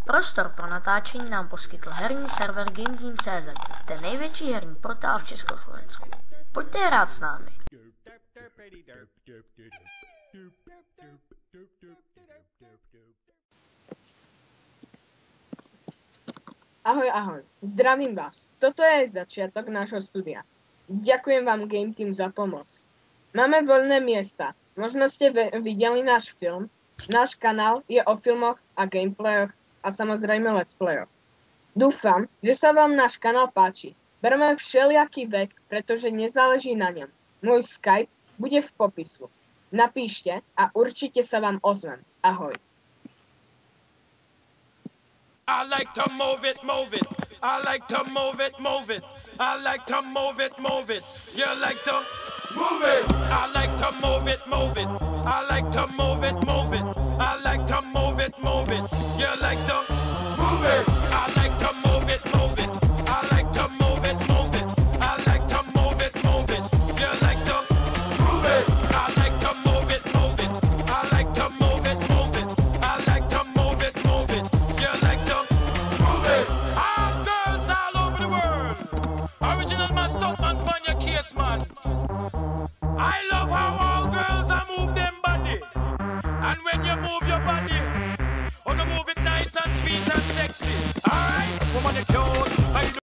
Prostor pro natáčení nám poskytl herní server GameTeam.cz, ten největší herní portál v Československu. Pojďte hrát s námi. Ahoj, ahoj. Zdravím vás. Toto je začiatok nášho studia. Ďakujem vám GameTeam za pomoc. Máme voľné miesta. Možno ste videli náš film. Náš kanál je o filmoch a gameplayoch a samozrejme let's playoch. Dúfam, že sa vám náš kanál páči. Bereme všelijaký vek, pretože nezáleží na ňom. Môj Skype bude v popisu. Napíšte a určite sa vám ozvem. Ahoj. I like to move it, move it. I like to move it, move it. I like to move it, move it. You like to move it. I like to move it, move it. I like to move it, move it. I like to move it, move it. You